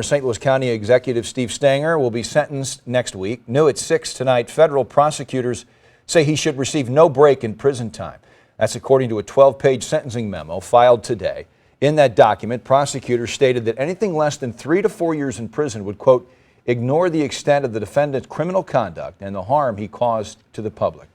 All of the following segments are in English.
St. Louis County Executive Steve Stenger will be sentenced next week. New at 6 tonight, federal prosecutors say he should receive no break in prison time. That's according to a 12-page sentencing memo filed today. In that document, prosecutors stated that anything less than 3 to 4 years in prison would, quote, ignore the extent of the defendant's criminal conduct and the harm he caused to the public.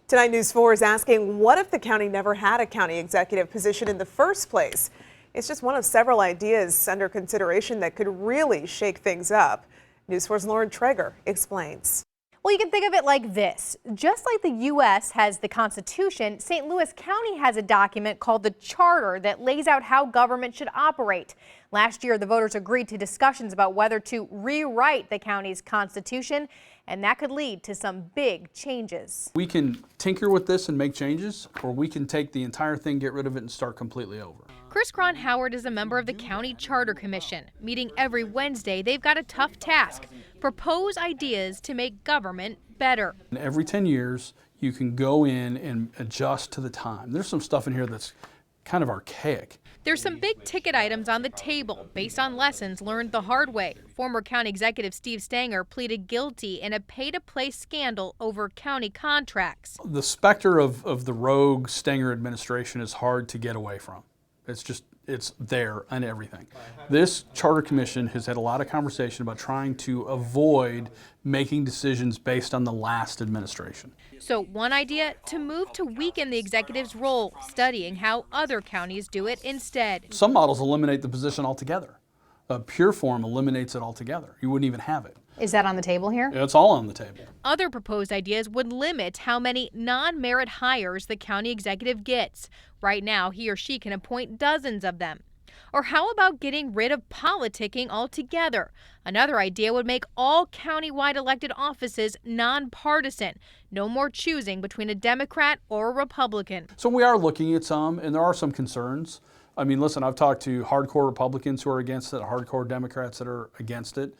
Tonight News 4 is asking, what if the county never had a county executive position in the first place? It's just one of several ideas under consideration that could really shake things up. News 4's Lauren Traeger explains. Well, you can think of it like this. Just like the U.S. has the Constitution, St. Louis County has a document called the Charter that lays out how government should operate. Last year, the voters agreed to discussions about whether to rewrite the county's constitution, and that could lead to some big changes. We can tinker with this and make changes, or we can take the entire thing, get rid of it, and start completely over. Chris Howard is a member of the County Charter Commission. Meeting every Wednesday, they've got a tough task: propose ideas to make government better. And every 10 years, you can go in and adjust to the time. There's some stuff in here that's kind of archaic. There's some big ticket items on the table based on lessons learned the hard way. Former County Executive Steve Stenger pleaded guilty in a pay-to-play scandal over county contracts. The specter of the rogue Stenger administration is hard to get away from. It's there and everything. This Charter Commission has had a lot of conversation about trying to avoid making decisions based on the last administration. So one idea, to move to weaken the executive's role, studying how other counties do it instead. Some models eliminate the position altogether. A pure form eliminates it altogether. You wouldn't even have it. Is that on the table here? It's all on the table. Other proposed ideas would limit how many non-merit hires the county executive gets. Right now, he or she can appoint dozens of them. Or how about getting rid of politicking altogether? Another idea would make all county-wide elected offices nonpartisan. No more choosing between a Democrat or a Republican. So we are looking at some, and there are some concerns. I mean, listen, I've talked to hardcore Republicans who are against it, hardcore Democrats that are against it.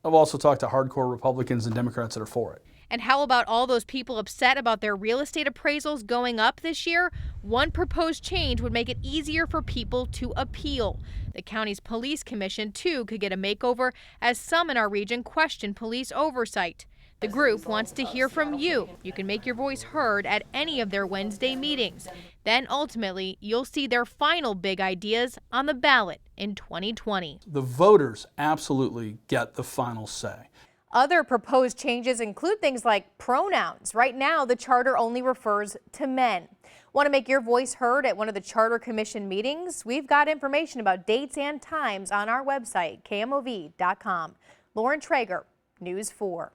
I've also talked to hardcore Republicans and Democrats that are for it. And how about all those people upset about their real estate appraisals going up this year? One proposed change would make it easier for people to appeal. The county's police commission, too, could get a makeover, as some in our region question police oversight. The group wants to hear from you. You can make your voice heard at any of their Wednesday meetings. Then ultimately, you'll see their final big ideas on the ballot in 2020. The voters absolutely get the final say. Other proposed changes include things like pronouns. Right now, the charter only refers to men. Want to make your voice heard at one of the Charter Commission meetings? We've got information about dates and times on our website, KMOV.com. Lauren Traeger, News 4.